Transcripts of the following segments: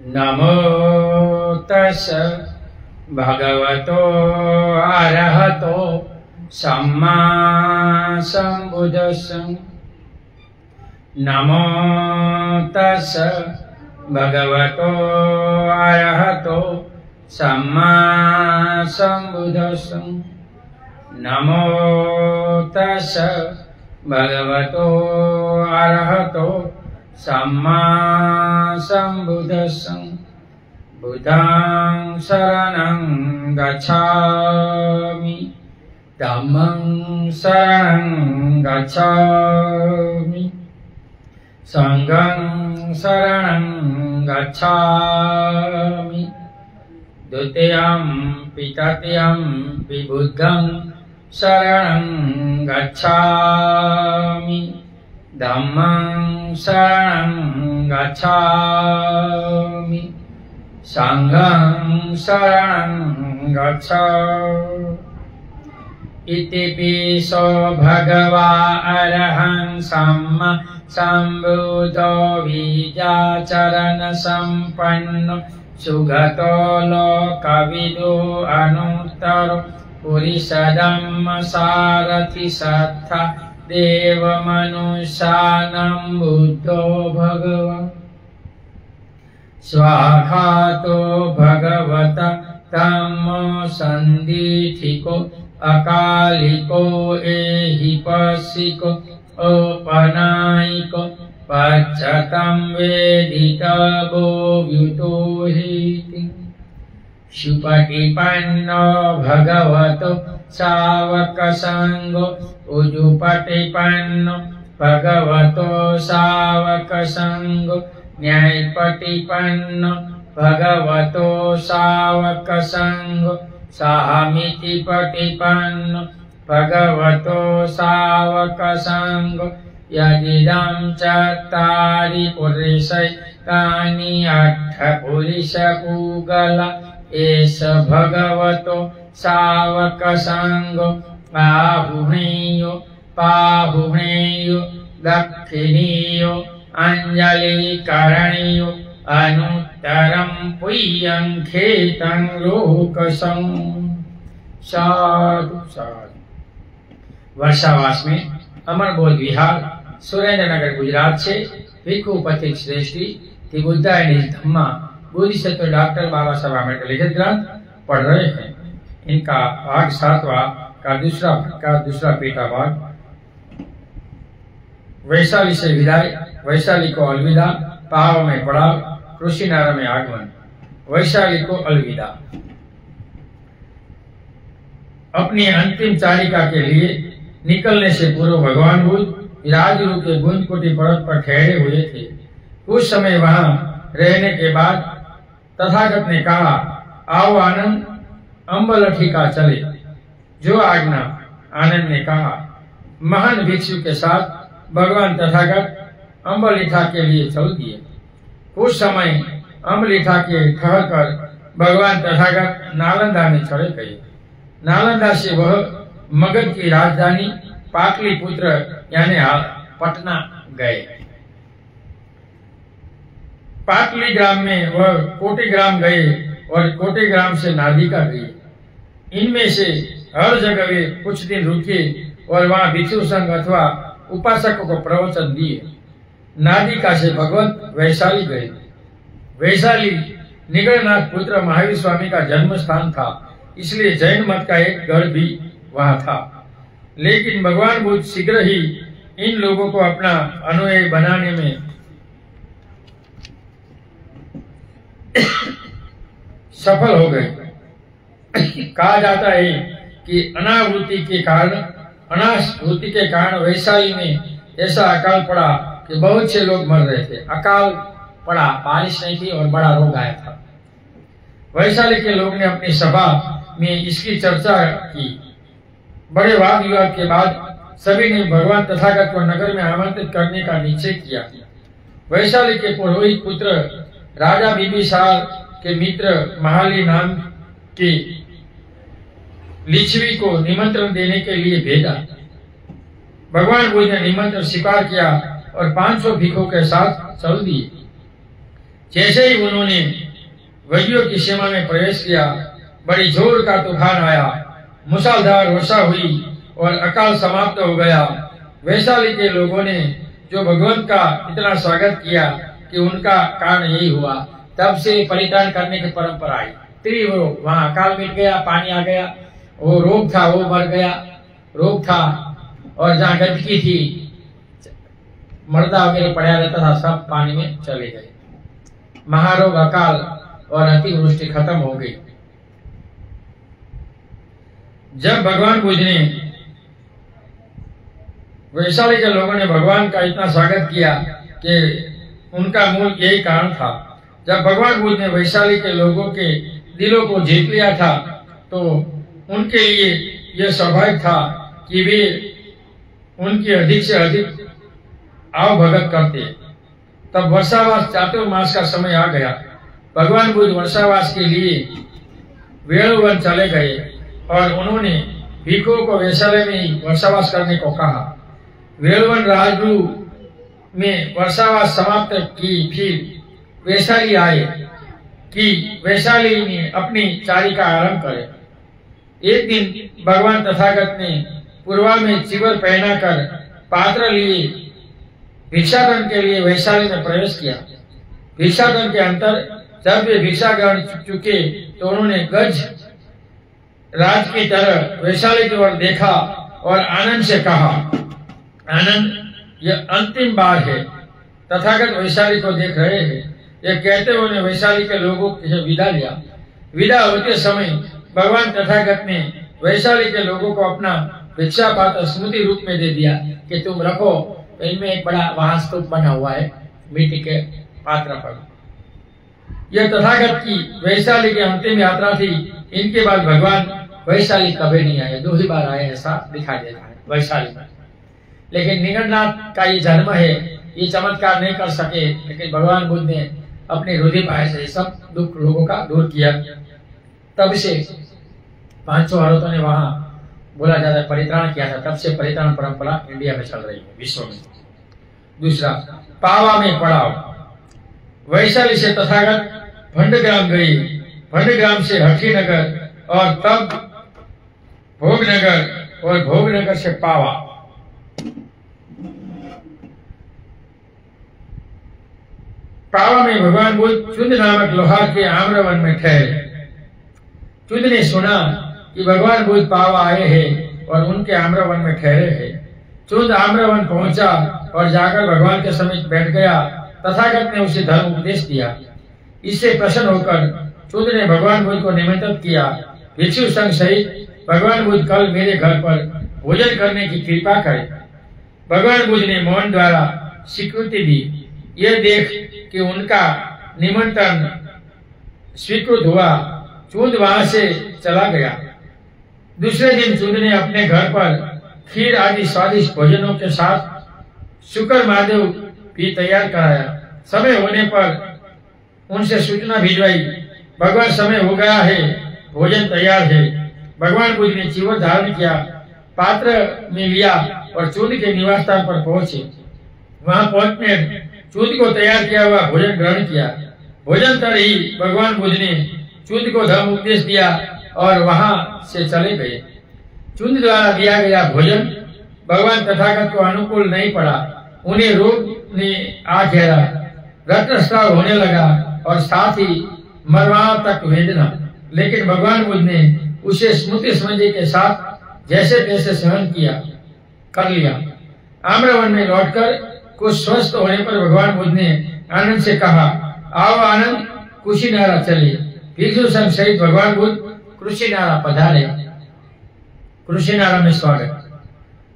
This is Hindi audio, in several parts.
नमो तस् भगवतो अरहतो सम्मा सम्बुद्धस्स। नमो तस् भगवतो अरहतो सम्मा सम्बुद्धस्स। नमो तस् भगवतो अरहतो सम्मा सम्बुद्धस्स। बुद्धं शरणं गच्छामि, धम्मं शरणं गच्छामि, संघं शरणं गच्छामि, द्वितीयंपि तृतीयंपि बुद्धं शरणं गच्छामि, धम्मं शरणं गच्छामि, संघं शरणं गच्छामि। इतिपिसो भगवा अरहं सम्मा सम्बुद्धो विद्याचरण सम्पन्नो सुगतो लोकविदो अनुत्तरो पुरुषधम्म सारथि सत्था देवमनुष्याणां बुद्धो भगवान्। स्वाखातो भगवता धम्मो सन्दिठिको अकालिको एहिपसिको औपनायिको पश्चातं वेदितवो व्युतोहिति। सुपटिपन्नो भगवतो सावकसङ्गो उजुपटिपन्नो भगवतो सावकसङ्गो न्यायपटिपन्नो भगवतो सावकसङ्गो सामितिपटिपन्नो भगवतो सावकसङ्गो। यदिदं चत्वारि पुरुषैकानि अष्टपुरुषपूगला एष भगवतो सावकसङ्गो। आहुणेयो पाहुणेयो दक्षिणेयो अंजलिकरणेयो अनुत्तरं पुय्यं खेतं लोकसं। साधु साधु। वर्षावास में अमरबोध विहार सुरेंद्रनगर गुजरात से भिक्षु पथिक श्रेष्ठी की बुद्धाय निज धम्मा बोधिसत्व डॉक्टर बाबा साहब आम्बेडकर लिखित ग्रंथ पढ़ रहे हैं। इनका भाग 7वां का दूसरा पेटा भाग। वैशाली से विदाई, वैशाली को अलविदा, पहाड़ों में पड़ाव, कृषिनारा में आगमन, वैशाली को अलविदा। अपनी अंतिम चारिका के लिए निकलने से पूर्व भगवान बुद्ध राजगुरु के गुंजकोटी पर्वत पर ठहरे हुए थे। कुछ समय वहां रहने के बाद तथागत ने कहा, आओ आनंद अम्बलठिका चले। जो आज्ञा। आनंद ने कहा। महान भिक्षु के साथ भगवान तथागत अम्बलिठा के लिए चल दिए। कुछ समय अम्बलिठा के ठहरकर भगवान तथागत नालंदा में चले गए। नालंदा से वह मगध की राजधानी पाटलिपुत्र यानी पटना गए। पाटलीग्राम में वह कोटिग्राम गए और कोटिग्राम से नादिका गए। इनमें से हर जगह वे कुछ दिन रुके और वहां भिक्षु संघ अथवा उपासकों को प्रवचन दिए। नादिका से भगवत वैशाली गए। वैशाली निगलनाथ पुत्र महावीर स्वामी का जन्म स्थान था, इसलिए जैन मत का एक गढ़ भी वहां था। लेकिन भगवान बुद्ध शीघ्र ही इन लोगों को अपना अनुयायी बनाने में सफल हो गए। कहा जाता है कि अनावृत्ति के कारण वैशाली में ऐसा अकाल पड़ा कि बहुत से लोग मर रहे थे। अकाल पड़ा, बारिश नहीं थी और बड़ा रोग आया था। वैशाली के लोग ने अपनी सभा में इसकी चर्चा की। बड़े वाद विवाद के बाद सभी ने भगवान तथागत को नगर में आमंत्रित करने का निश्चय किया। वैशाली के पुरोहित पुत्र राजा बिंबिसार के मित्र महाली नाम के लिच्छवी को निमंत्रण देने के लिए भेजा। भगवान बुद्ध ने निमंत्रण स्वीकार किया और 500 भिक्षुओं के साथ चल दिए। जैसे ही उन्होंने वैदियों की सीमा में प्रवेश किया, बड़ी जोर का तूफान आया, मूसलाधार वर्षा हुई और अकाल समाप्त हो गया। वैशाली के लोगों ने जो भगवंत का इतना स्वागत किया कि उनका कारण यही हुआ। तब से परित्राण करने की परंपरा आई। तीव्र वहां अकाल मिट गया, पानी आ गया, वो रोग था वो मर गया, रोग था, और जहाँ गंदगी थी, मर्दा वगैरह पड़ा रहता था, सब पानी में चले गए। महारोग, अकाल और अतिवृष्टि खत्म हो गई। जब भगवान बुद्ध ने, वैशाली के लोगों ने भगवान का इतना स्वागत किया कि उनका मूल यही कारण था। जब भगवान बुद्ध ने वैशाली के लोगों के दिलों को जीत लिया था, तो उनके लिए यह स्वाभाविक था कि वे उनकी अधिक से अधिक आवभगत करते। तब वर्षावास चातुर्मास का समय आ गया। भगवान बुद्ध वर्षावास के लिए वेणुवन चले गए और उन्होंने भिक्षुओं को वैशाली में ही वर्षावास करने को कहा। वेणुवन राजगृह में वर्षावास समाप्त की, फिर वैशाली आए कि वैशाली ने अपनी चारिका आरंभ करे। एक दिन भगवान तथागत ने पूर्वा में चिवर पहनाकर पात्र लिए भिक्षाटन के लिए वैशाली में प्रवेश किया। भिक्षाटन के अंतर जब वे भिक्षा ग्रहण चुके तो उन्होंने गज राज की तरह वैशाली की ओर देखा और आनंद से कहा, आनंद, यह अंतिम बार है। तथागत वैशाली को देख रहे हैं। यह कहते हुए उन्हें वैशाली के लोगों से विदा लिया। विदा होते समय भगवान तथागत ने वैशाली के लोगों को अपना भिक्षा पात्र स्मृति रूप में दे दिया कि तुम रखो। इनमें एक बड़ा वहां स्तूप बना हुआ है मिट्टी के पात्र पर। यह तथागत की वैशाली की अंतिम यात्रा थी। इनके बाद भगवान वैशाली कभी नहीं आए, 2 ही बार आए ऐसा दिखाई देता है वैशाली में। लेकिन निगंडनाथ का ये जन्म है, ये चमत्कार नहीं कर सके, लेकिन भगवान बुद्ध ने अपने रुधिर पाए से सब दुख लोगों का दूर किया। तब से 500 औरतों ने वहां बोला जाता है परित्राण किया था। तब से परित्राण परंपरा इंडिया में चल रही है, विश्व में। दूसरा, पावा में पड़ाव। वैशाली से तथागत भंडग्राम गई, भंडग्राम से हठीनगर और तब भोगनगर और भोगनगर से पावा। पावा में भगवान बुद्ध चुंद नामक लोहार के आम्रवन में ठहरे। चुंद ने सुना कि भगवान बुद्ध पावा आए हैं और उनके आम्रवन में ठहरे हैं। चुंद आम्रवन पहुंचा और जाकर भगवान के समीप बैठ गया। तथागत ने उसे धर्म उपदेश दिया। इससे प्रसन्न होकर चुंद ने भगवान बुद्ध को निमंत्रित किया, भिक्षु संघ सहित भगवान बुद्ध कल मेरे घर पर भोजन करने की कृपा करें। भगवान बुद्ध ने मौन द्वारा स्वीकृति दी। यह देख कि उनका निमंत्रण स्वीकृत हुआ, चुंद वहां से चला गया। दूसरे दिन चुंद ने अपने घर पर खीर आदि स्वादिष्ट भोजनों के साथ शुक्र महादेव भी तैयार कराया। समय होने पर उनसे सूचना भिजवाई, भगवान समय हो गया है, भोजन तैयार है। भगवान बुद्ध ने चिवर धारण किया, पात्र में लिया और चुंद के निवास स्थान पर पहुंचे। वहां पहुंचने चुंद को तैयार किया हुआ भोजन ग्रहण किया। भोजन तर ही भगवान बुद्ध ने चुंद को धर्म उपदेश दिया और वहां से चले गए। चुंद द्वारा दिया गया भोजन भगवान तथागत को अनुकूल नहीं पड़ा। उन्हें रोग ने आ घेरा, रक्तस्राव होने लगा और साथ ही मरवाओं तक वेदना। लेकिन भगवान बुद्ध ने उसे स्मृति समझे के साथ जैसे तैसे सहन कर लिया। आम्रवन में लौटकर कुछ स्वस्थ होने पर भगवान बुद्ध ने आनंद से कहा, आओ आनंद, कुशीनारा चले। भिक्षु संघ सहित भगवान बुद्ध कुशीनारा पधारे। कुशीनारा में स्वागत।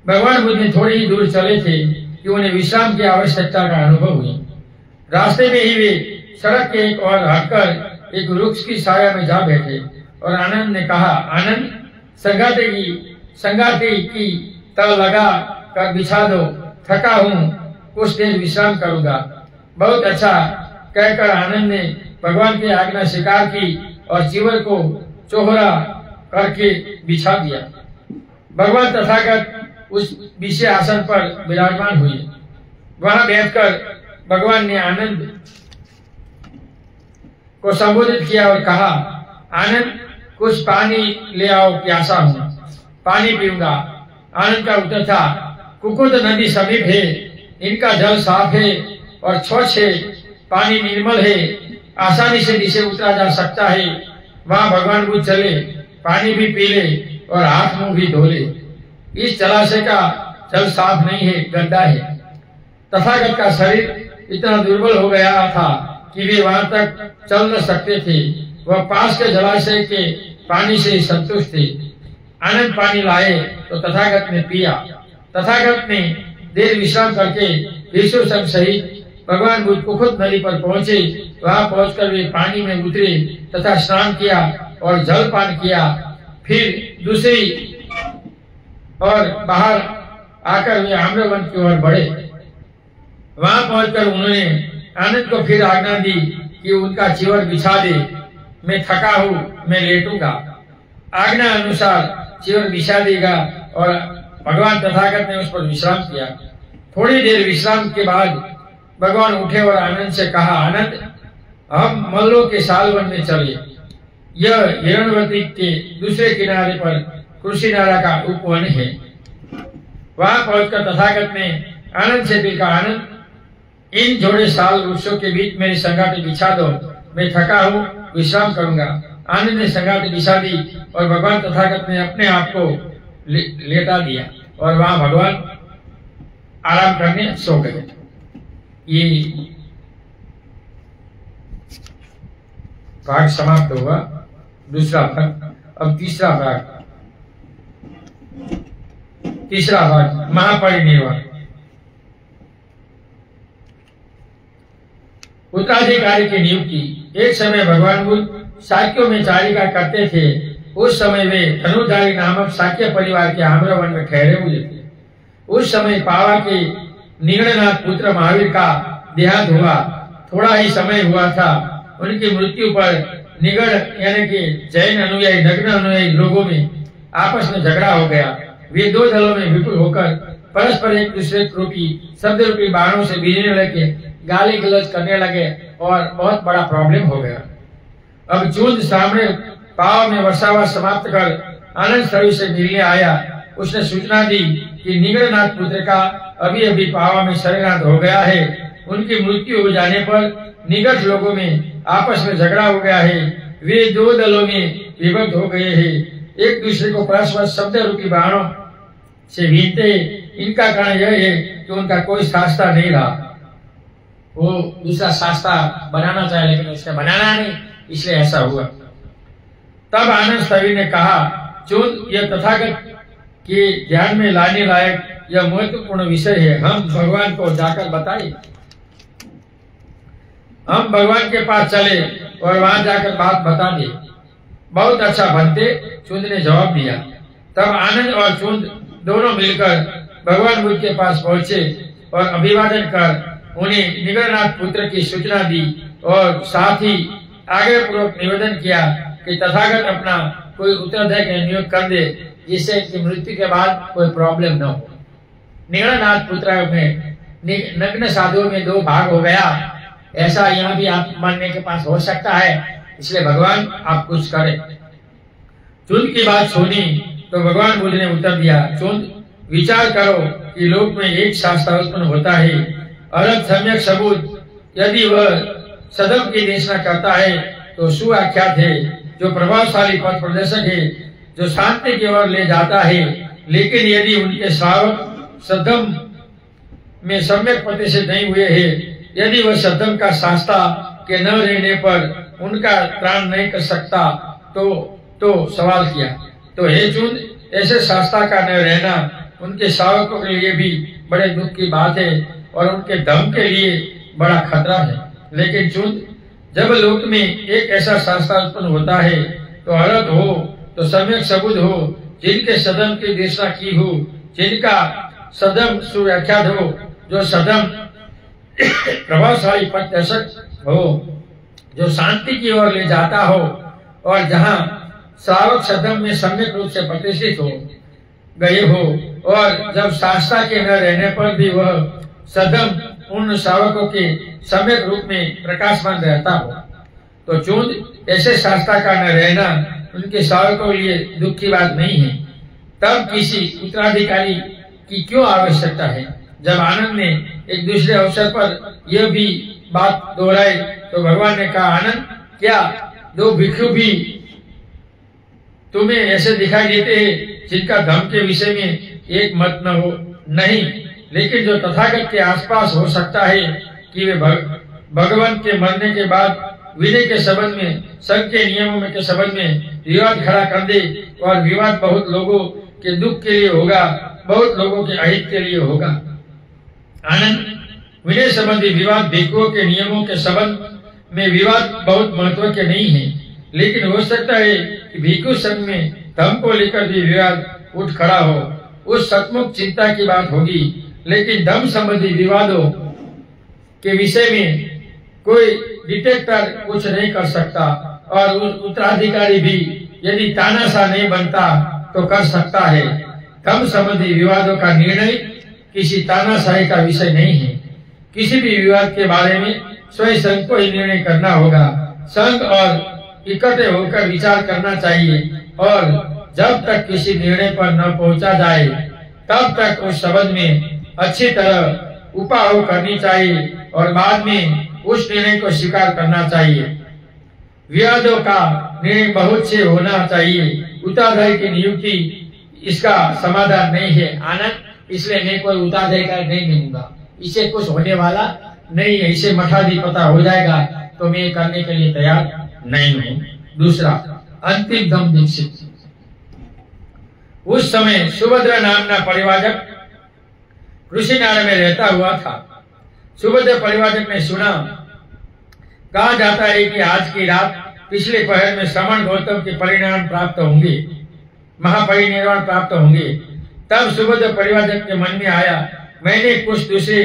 भगवान बुद्ध ने थोड़ी ही दूर चले थे कि उन्हें विश्राम की आवश्यकता का अनुभव हुई। रास्ते में ही वे सड़क के एक ओर हटकर एक वृक्ष की छाया में जा बैठे और आनंद ने कहा, आनंद, संगाती की तल लगा कर बिछा दो, थका हूँ, कुछ देर विश्राम करूंगा। बहुत अच्छा कहकर आनंद ने भगवान की आज्ञा स्वीकार की और चिवर को चोहरा करके बिछा दिया। भगवान तथागत उस विशेष आसन पर विराजमान हुए। वहां बैठकर भगवान ने आनंद को संबोधित किया और कहा, आनंद कुछ पानी ले आओ, प्यासा हूं, पानी पीऊंगा। आनंद का उत्तर था, कुकुद नदी समीप है, इनका जल साफ है और स्वच्छ है, पानी निर्मल है, आसानी से नीचे उतरा जा सकता है। वहां भगवान बुद्ध चले, पानी भी पी ले और हाथ मुंह भी धो ले। इस जलाशय का जल साफ नहीं है, गंदा है। तथागत का शरीर इतना दुर्बल हो गया था कि वे वहां तक चल न सकते थे। वह पास के जलाशय के पानी से संतुष्ट थे। आनंद पानी लाए तो तथागत ने पिया। तथागत ने देर विश्राम करके विष्णु संघ सहित भगवान बुद्ध कुकुद नदी पर पहुंचे। वहां पहुंचकर वे पानी में उतरे तथा स्नान किया और जल पान किया। फिर दूसरी और बाहर आकर वे आम्रवन की ओर बढ़े। वहां पहुंचकर उन्होंने आनंद को फिर आज्ञा दी कि उनका चिवर बिछा दे, मैं थका हूं, मैं लेटूंगा। आज्ञा अनुसार चिवर बिछा देगा और भगवान तथागत ने उस पर विश्राम किया। थोड़ी देर विश्राम के बाद भगवान उठे और आनंद से कहा, आनंद, हम मल्लों के सालवन में चले। यह हिरण्यवती के दूसरे किनारे पर कुशीनारा का उपवन है। वहां पहुंचकर तथागत ने आनंद से भी कहा, आनंद, इन जोड़े साल वृक्षों के बीच मेरी संगाटी बिछा दो, मैं थका हूं, विश्राम करूंगा। आनंद ने संगाटी बिछा दी और भगवान तथागत ने अपने आप को लेटा दिया और वहां भगवान आराम करने सो गए। ये भाग समाप्त हुआ, दूसरा भाग। अब तीसरा भाग महापरिनिर्वाण। उत्तराधिकारी की नियुक्ति। एक समय भगवान बुद्ध साक्यों में चारिका करते थे। उस समय वे धनुधारी नामक साक्य परिवार के आम्रवन में ठहरे हुए थे। उस समय पावा के निगड़नाथ पुत्र महावीर का देहांत हुआ। थोड़ा ही समय हुआ था। उनकी मृत्यु पर निगड़ यानी कि जैन अनुयायी, नग्न अनुयायी लोगों में आपस में झगड़ा हो गया। वे दो दलों में विपुल होकर परस्पर एक दूसरे रूपी शब्द रूपी बाणों से बीजने लगे, गाली गलौज करने लगे और बहुत बड़ा प्रॉब्लम हो गया। अब चूंद सामने पाव में वर्षावास समाप्त कर आनंद स्थली से मिलने आया। उसने सूचना दी कि निगड़नाथ पुत्र का अभी अभी पावा में शरीरांत हो गया है। उनकी मृत्यु हो जाने पर निगढ़ लोगों में आपस में झगड़ा हो गया है। वे दो दलों में विभक्त हो गए हैं। एक दूसरे को परस्पर शब्द रूपी बाणों से भीनते। इनका कारण यह है कि उनका कोई शास्त्र नहीं रहा। वो दूसरा शास्त्र बनाना चाहे लेकिन उसने बनाना नहीं, इसलिए ऐसा हुआ। तब आनंद स्थली ने कहा, चूंद, यह तथागत के ध्यान में लाने लायक यह महत्वपूर्ण विषय है। हम भगवान को जाकर बताएं। हम भगवान के पास चले और वहां जाकर बात बता दे। बहुत अच्छा बनते, चूंद ने जवाब दिया। तब आनंद और चूंद दोनों मिलकर भगवान बुद्ध के पास पहुंचे और अभिवादन कर उन्हें निगड़नाथ पुत्र की सूचना दी और साथ ही आगे पूर्वक निवेदन किया कि तथागत अपना कोई उत्तराधिकारी नियुक्त कर दे, जिससे कि मृत्यु के बाद कोई प्रॉब्लम न हो। निगड़नाथ पुत्र में नग्न साधुओं में दो भाग हो गया, ऐसा यहाँ भी आप मानने के पास हो सकता है, इसलिए भगवान आप कुछ करें। चूंद की बात सुनी तो भगवान बुद्ध ने उत्तर दिया, चूंद, विचार करो कि लोक में एक शास्त्र उत्पन्न होता है, अलग सम्यक सबूत। यदि वह सदम की देशना करता है तो सुआख्यात है, जो प्रभावशाली पथ प्रदर्शक है, जो शांति की ओर ले जाता है। लेकिन यदि उनके श्रावक सदम में सम्यक प्रतिष्ठित नहीं हुए हैं, यदि वह सदम का शास्त्र के न रहने पर उनका त्राण नहीं कर सकता तो सवाल किया, तो हे चूंद, ऐसे शास्त्र का न रहना उनके श्रावकों के लिए भी बड़े दुख की बात है और उनके धर्म के लिए बड़ा खतरा है। लेकिन चूंद, जब लोक में एक ऐसा शास्त्र उत्पन्न होता है तो अलग हो, तो सम्यक सबूत हो, जिनके सदम की देशना की हो, जिनका सदम सुव्याख्यात हो, जो सदम प्रभावशाली पथदर्शक हो, जो शांति की ओर ले जाता हो और जहाँ श्रावक सदम में सम्यक रूप से प्रतिष्ठित हो गए हो, और जब शास्त्र के न रहने पर भी वह सदम उन श्रावकों के सम्यक रूप में प्रकाशमान रहता हो। तो चूंद ऐसे शास्त्रा का न रहना उनके सेवकों के लिए दुख की बात नहीं है। तब किसी उत्तराधिकारी की क्यों आवश्यकता है? जब आनंद ने एक दूसरे अवसर पर यह भी बात दोहराई तो भगवान ने कहा, आनंद, क्या दो भिक्षु भी तुम्हें ऐसे दिखाई देते हैं जिनका धर्म के विषय में एक मत न हो? नहीं, लेकिन जो तथागत के आसपास हो सकता है कि वे भगवान के मरने के बाद विनय के संबंध में, संघ के नियमों में के संबंध में विवाद खड़ा कर दे, और विवाद बहुत लोगों के दुख के लिए होगा, बहुत लोगों के अहित के लिए होगा। आनंद, विनय संबंधी विवाद भिक्षुओं के नियमों के संबंध में विवाद बहुत महत्व के नहीं है, लेकिन हो सकता है कि भिक्षु संघ में धर्म को लेकर भी विवाद उठ खड़ा हो। उस सचमुच चिंता की बात होगी, लेकिन धर्म संबंधी विवादों के विषय में कोई डिटेक्टर कुछ नहीं कर सकता, और उत्तराधिकारी भी यदि तानाशाह नहीं बनता तो कर सकता है। धर्म संबंधी विवादों का निर्णय किसी तानाशाही का विषय नहीं है। किसी भी विवाद के बारे में स्वयं संघ को ही निर्णय करना होगा। संघ और इकट्ठे होकर विचार करना चाहिए, और जब तक किसी निर्णय पर न पहुंचा जाए तब तक उस संबंध में अच्छी तरह उपाय करनी चाहिए, और बाद में उस निर्णय को स्वीकार करना चाहिए। विवादों का निर्णय बहुत से होना चाहिए। उत्तराधिकारी की नियुक्ति इसका समाधान नहीं है आनंद, इसलिए मैं कोई उत्तराधिकारी नहीं दूंगा। इसे कुछ होने वाला नहीं है, इसे मठाधिपति हो जाएगा तो मैं करने के लिए तैयार नहीं हूँ। दूसरा, अंतिम दम दीक्षित। उस समय सुभद्रा नामना परिवारक कृषिनारायण में रहता हुआ था। सुभद्रा परिवारक ने सुना, कहा जाता है कि आज की रात पिछले पहर में श्रमण गौतम के परिणाम प्राप्त होंगे, महापरिनिर्वाण प्राप्त होंगे। तब सुभद्रा परिवारक के मन में आया, मैंने कुछ दूसरे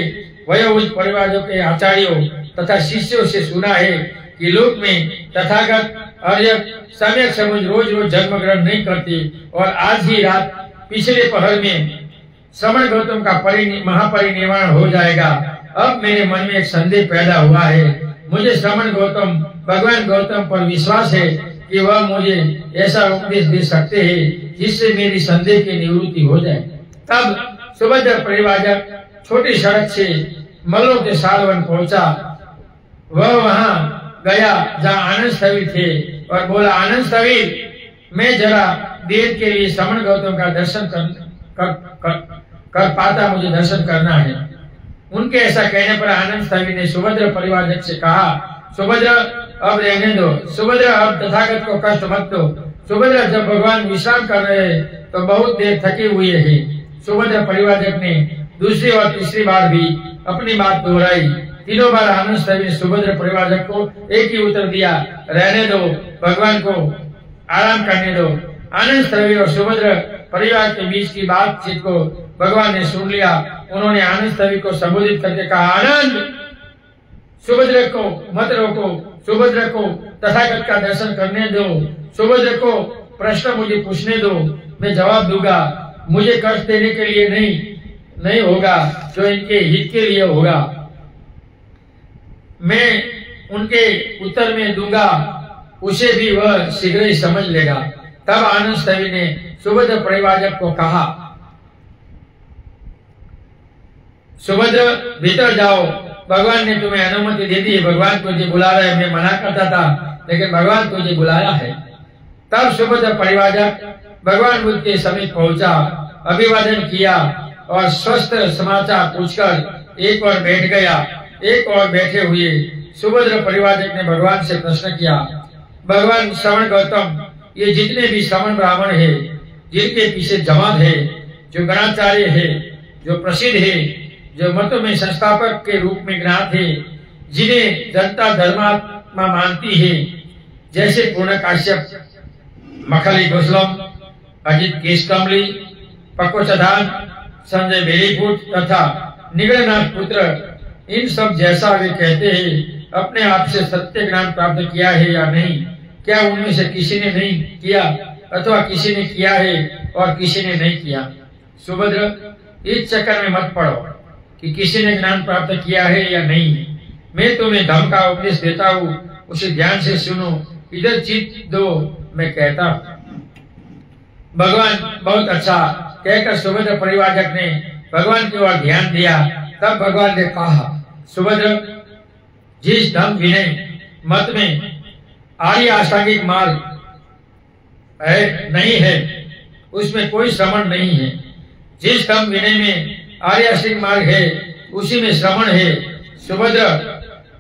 वयोवृद्ध परिवारों के आचार्यों तथा शिष्यों से सुना है कि लोक में तथागत अर्यक सम्यक समझ रोज रोज जन्म ग्रहण नहीं करते, और आज ही रात पिछले पहर में श्रमण गौतम का महापरिनिर्वाण हो जाएगा। अब मेरे मन में एक संदेह पैदा हुआ है। मुझे श्रमण गौतम, भगवान गौतम पर विश्वास है कि वह मुझे ऐसा उपदेश दे सकते हैं जिससे मेरी संदेह की निवृत्ति हो जाए। तब सुभद्रा परिवारक छोटी सड़क से मल्लों के सालवन पहुंचा। वह वहां गया जहां आनंद स्थविर थे और बोला, आनंद स्थविर, मैं जरा देर के लिए श्रमण गौतम का दर्शन कर पाता, मुझे दर्शन करना है। उनके ऐसा कहने पर आनंद स्थविर ने सुभद्रा परिवारक से कहा, सुभद्रा अब रहने दो, सुभद्रा अब तथागत को कष्ट मत दो। सुभद्रा, जब भगवान विश्राम कर रहे हैं तो बहुत देर थके हुए हैं। सुभद्रा परिवारक ने दूसरी और तीसरी बार भी अपनी बात दोहराई। तीनों बार आनंद स्थविर ने सुभद्रा परिवारक को एक ही उत्तर दिया, रहने दो, भगवान को आराम करने दो। आनंद स्थविर और सुभद्रा परिवार के बीच की बातचीत को भगवान ने सुन लिया। उन्होंने आनंद स्थविर को संबोधित करके कहा, आनंद, सुभद्रा को मत रोको, सुभद्रा को तथागत का दर्शन करने दो, सुभद्रा को प्रश्न मुझे पूछने दो, मैं जवाब दूंगा। मुझे कष्ट देने के लिए नहीं होगा, जो इनके हित के लिए होगा। मैं उनके उत्तर में दूंगा, उसे भी वह शीघ्र ही समझ लेगा। तब आनंद स्थविर ने सुभद्रा परिवारक को कहा, सुभद्रा, भीतर जाओ, भगवान ने तुम्हें अनुमति दे दी। भगवान तुझे बुला रहे हैं, मैं मना करता था लेकिन भगवान तुझे बुलाया है। तब सुभद्रा परिवारक भगवान बुद्ध के समीप पहुंचा, अभिवादन किया और स्वस्थ समाचार पूछकर एक और बैठ गया। एक और बैठे हुए सुभद्रा परिवारक ने भगवान से प्रश्न किया, भगवान श्रवण गौतम, ये जितने भी श्रवण ब्राह्मण है, जिनके पीछे जमात है, जो गणाचार्य है, जो प्रसिद्ध है, जो मतों में संस्थापक के रूप में ज्ञात है, जिन्हें जनता धर्मात्मा मानती है, जैसे पूर्ण काश्यप, मखली गोस्लम, अजित केशकमली, पक्वचदान, संजय बेलीपुट तथा निगलनाथ पुत्र, इन सब जैसा वे कहते हैं, अपने आप से सत्य ज्ञान प्राप्त किया है या नहीं? क्या उनमें से किसी ने नहीं किया, अथवा किसी ने किया है और किसी ने नहीं किया? सुभद्रा, इस चक्कर में मत पड़ो कि किसी ने ज्ञान प्राप्त किया है या नहीं। मैं तुम्हें धर्म का उपदेश देता हूँ, उसे ध्यान से सुनो, इधर चित्त दो, मैं कहता हूं। भगवान बहुत अच्छा कहकर सुभद्र परिवारजक ने भगवान की ओर ध्यान दिया। तब भगवान ने कहा, सुभद्र, जिस धम्म विनय मत में आर्य अष्टांगिक मार्ग है नहीं है, उसमें कोई श्रवण नहीं है। जिस धम्म विनय में आर्य अष्टांगिक मार्ग है, उसी में श्रवण है। सुभद्र,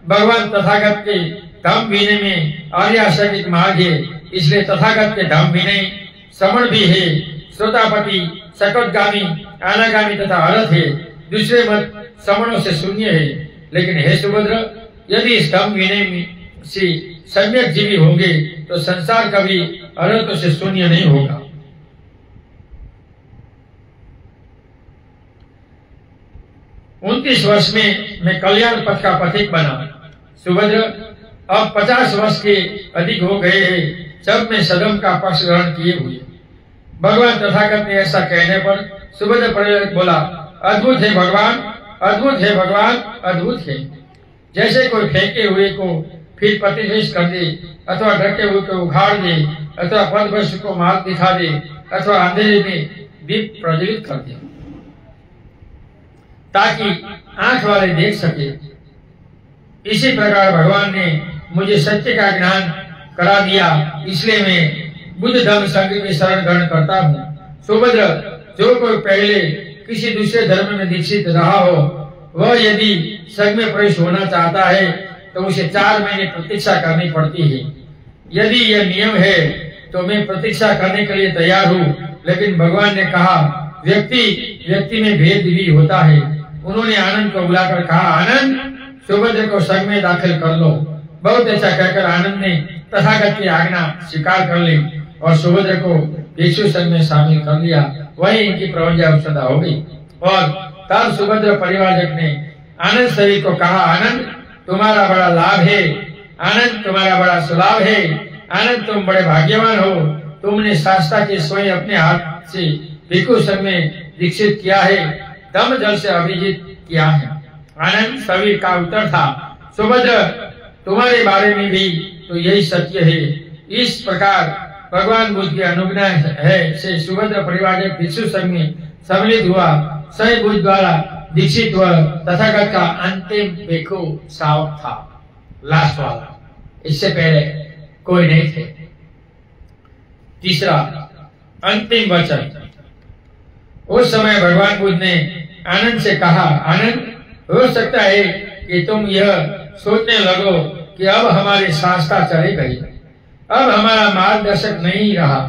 भगवान तथागत के धम्म विनय में आर्य अष्टांगिक मार्ग है, इसलिए तथागत के धम्म विनय श्रवण भी है। श्रोतापति, सकटगामी, अनागामी तथा अर्थ है। दूसरे मत श्रवणों से शून्य है। लेकिन हे सुभद्र, यदि इस धम्म विनय से सम्यक जीवी होंगे तो संसार कभी अनर्थों से शून्य नहीं होगा। उनतीस वर्ष में मैं कल्याण पथ का पथिक बना। सुभद्र, अब 50 वर्ष के अधिक हो गए हैं जब मैं सदम का पक्ष ग्रहण किए हुए। भगवान तथागत ने ऐसा कहने पर सुभद्र परिवार बोला, अद्भुत है भगवान, अद्भुत है भगवान, अद्भुत है। जैसे कोई फेंके हुए को फिर प्रतिष्ठित कर दे, अथवा ढके हुए को उखाड़ दे, अथवा पथभ्रष्ट को मार्ग दिखा दे, अथवा अंधेरे में दीप प्रज्वलित कर दे, ताकि आंख वाले देख सके। इसी प्रकार भगवान ने मुझे सत्य का ज्ञान करा दिया, इसलिए मैं बुद्ध धर्म संघ की शरण ग्रहण करता हूँ। सुभद्र, जो कोई पहले किसी दूसरे धर्म में दीक्षित रहा हो, वह यदि संघ में प्रवेश होना चाहता है तो उसे 4 महीने प्रतीक्षा करनी पड़ती है। यदि यह नियम है तो मैं प्रतीक्षा करने के लिए तैयार हूँ। लेकिन भगवान ने कहा, व्यक्ति में भेद भी होता है। उन्होंने आनंद को बुलाकर कहा, आनंद, सुभद्र को संघ में दाखिल कर लो। बहुत अच्छा कहकर आनंद ने तथागत की आज्ञा स्वीकार कर ली और सुभद्र को भिक्षु संघ में शामिल कर लिया। वही इनकी प्रवंजा उपसदा हो गई। और तब सुभद्र परिवारजक ने आनंद शरीर को कहा, आनंद, तुम्हारा बड़ा लाभ है। आनंद, तुम्हारा बड़ा सुलाभ है। आनंद, तुम बड़े भाग्यवान हो। तुमने शास्त्रा के स्वयं अपने हाथ से भिक्षु संघ में दीक्षित किया है, दम जल से अभिजित किया है। आनंद शरीर का उत्तर था, सुभद्र, तुम्हारे बारे में भी तो यही सत्य है। इस प्रकार भगवान बुद्ध की अनुज्ञा है से सुभद्र परिवार भिक्षु संघ में सम्मिलित हुआ। सही बुद्ध द्वारा दीक्षित हुआ तथागत का अंतिम भिक्षु शावक था, लास्ट वाला। इससे पहले कोई नहीं थे। तीसरा, अंतिम वचन। उस समय भगवान बुद्ध ने आनंद से कहा, आनंद, हो सकता है कि तुम यह सोचने लगो कि अब हमारी शास्त्रा चली गई, अब हमारा मार्गदर्शक नहीं रहा।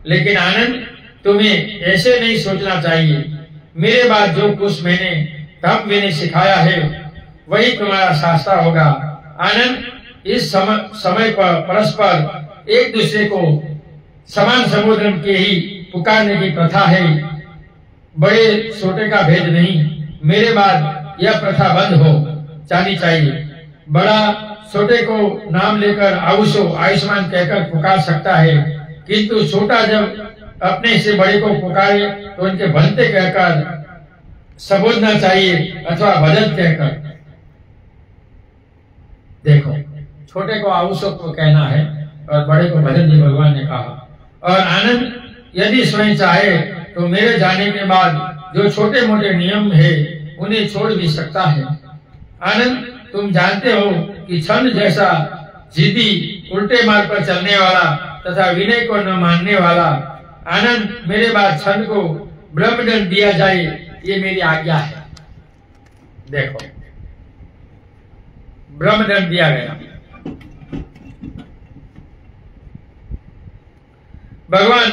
लेकिन आनंद, तुम्हें ऐसे नहीं सोचना चाहिए। मेरे बाद जो कुछ मैंने सिखाया है वही तुम्हारा शास्त्रा होगा। आनंद, इस समय पर परस्पर एक दूसरे को समान संबोधन के ही पुकारने की प्रथा है। बड़े छोटे का भेद नहीं। मेरे बाद यह प्रथा बंद हो जानी चाहिए। बड़ा छोटे को नाम लेकर आयुषो, आयुष्मान कहकर पुकार सकता है, किंतु छोटा जब अपने से बड़े को पुकारे तो उनके बनते कहकर संबोधना चाहिए, अथवा भजन कहकर। देखो, छोटे को आयुषो को कहना है और बड़े को भजन भी भगवान ने कहा। और आनंद, यदि स्वयं चाहे तो मेरे जाने के बाद जो छोटे मोटे नियम है उन्हें छोड़ भी सकता है। आनंद, तुम जानते हो कि छंद जैसा जिद्दी, उल्टे मार्ग पर चलने वाला तथा विनय को न मानने वाला, आनंद, मेरे बाद छंद को ब्रह्मदंड दिया जाए, ये मेरी आज्ञा है। देखो, ब्रह्मदंड दिया गया। भगवान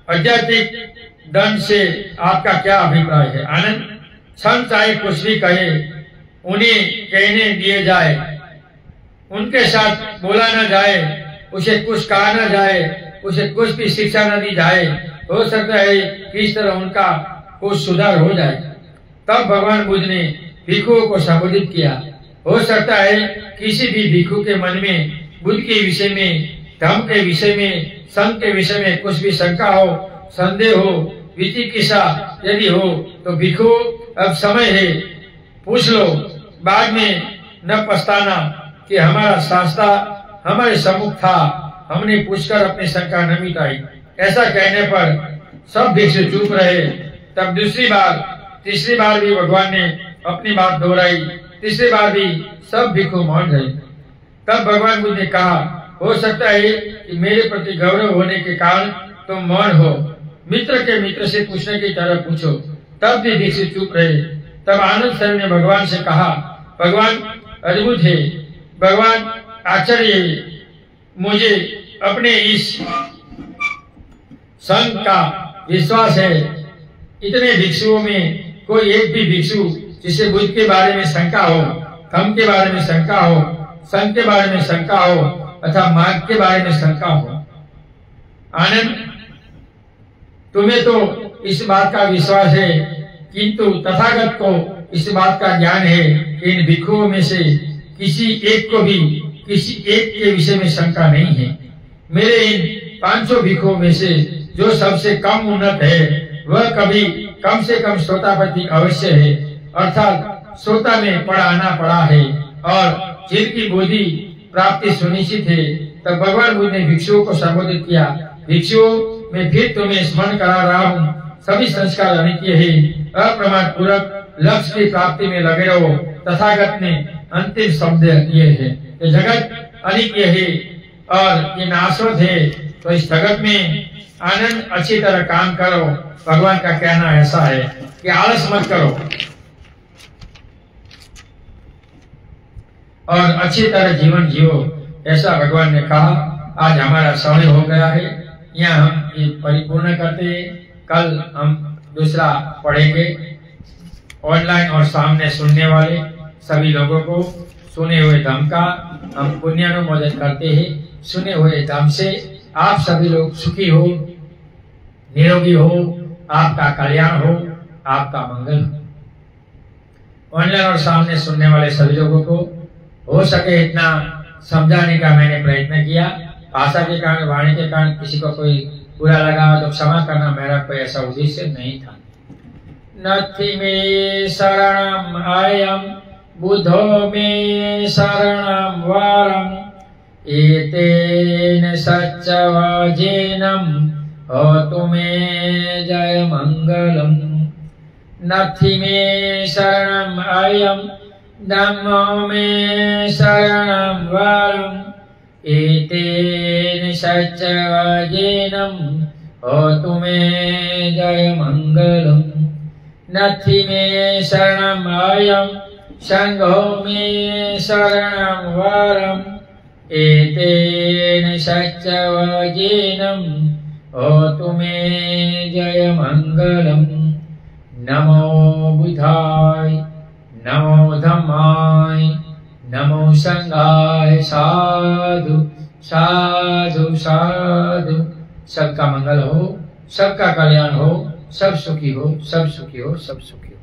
आध्यात्मिक दंड से आपका क्या अभिप्राय है? आनंद, छंद चाहे कुछ भी कहे, उन्हें कहने दिए जाए, उनके साथ बोला न जाए, उसे कुछ कहा न जाए, उसे कुछ भी शिक्षा न दी जाए। हो सकता है कि इस तरह उनका कुछ सुधार हो जाए। तब भगवान बुद्ध ने भिक्षुओं को संबोधित किया। हो सकता है किसी भी भिक्षु के मन में बुद्ध के विषय में, धर्म के विषय में, संघ के विषय में कुछ भी शंका हो, संदेह हो, विचिकित्सा यदि हो तो भिक्षु, अब समय है, पूछ लो, बाद में न पछताना कि हमारा शास्त्रा हमारे सम्मुख था, हमने पूछकर अपनी शंका न मिटाई। ऐसा कहने पर सब भिक्षु चुप रहे। तब दूसरी बार तीसरी बार भी भगवान ने अपनी बात दोहराई। तीसरी बार भी सब भिक्षु मौन रहे। तब भगवान बुद्ध ने कहा, हो सकता है कि मेरे प्रति गौरव होने के कारण तुम मौन हो। मित्र के मित्र से पूछने की तरह पूछो। तब भी भिक्षु चुप रहे। तब आनंद शरीर ने भगवान से कहा, भगवान अद्भुत है, भगवान आश्चर्य है। मुझे अपने इस संघ का विश्वास है। इतने भिक्षुओं में कोई एक भी भिक्षु जिसे बुद्ध के बारे में शंका हो, धम्म के बारे में शंका हो, संघ के बारे में शंका हो अथवा मार्ग के बारे में शंका हो। आनंद, तुम्हें तो इस बात का विश्वास है, किंतु तथागत को इस बात का ज्ञान है कि इन भिक्षुओं में से किसी एक को भी किसी एक के विषय में शंका नहीं है। मेरे इन 500 भिक्षुओं में से जो सबसे कम उन्नत है वह कभी कम से कम श्रोतापति अवश्य है, अर्थात श्रोता में पढ़ाना पड़ा है और जिनकी बुद्धि प्राप्ति सुनिश्चित है। तब भगवान बुद्ध ने भिक्षुओं को संबोधित किया, भिक्षुओं मैं फिर तुम्हें स्मरण करा रहा हूँ, सभी संस्कार अनित्य है, अप्रमाद पूर्वक लक्ष्य की प्राप्ति में लगे रहो। तथागत ने अंतिम शब्द ये है कि जगत अनित्य है और ये नाशवत है, तो इस जगत में आनंद अच्छी तरह काम करो। भगवान का कहना ऐसा है कि आलस मत करो और अच्छी तरह जीवन जियो, ऐसा भगवान ने कहा। आज हमारा समय हो गया है, यहाँ हम ये परिपूर्ण करते हैं। कल हम दूसरा पढ़ेंगे। ऑनलाइन और सामने सुनने वाले सभी लोगों को सुने हुए धम्म का हम पुण्यानुमोदन करते हैं। सुने हुए धम्म से आप सभी लोग सुखी हो, निरोगी हो, आपका कल्याण हो, आपका मंगल हो। ऑनलाइन और सामने सुनने वाले सभी लोगों को हो सके इतना समझाने का मैंने प्रयत्न किया। भाषा के कारण, वाणी के कारण किसी को कोई बुरा लगा तो क्षमा करना, मेरा कोई ऐसा उद्देश्य नहीं था। नथि मे शरणम अयम बुद्धो मे शरणम वरम एतेन सच्चवचेनम होतु मे जय मंगलम। नथि मे शरणम अयम धम्मो मे शरणम वरम एतेन सच्चवचेनम होतु मे जय मंगलम। नथि मे शरणम अयम संघो मे शरणम वरम एतेन सच्चवचेनम होतु मे जय मंगलम। नमो बुद्धाय, नमो धम्माय, नमो संघाय। साधु साधु साधु। सबका मंगल हो, सबका कल्याण हो, सब सुखी हो, सब सुखी हो, सब सुखी हो।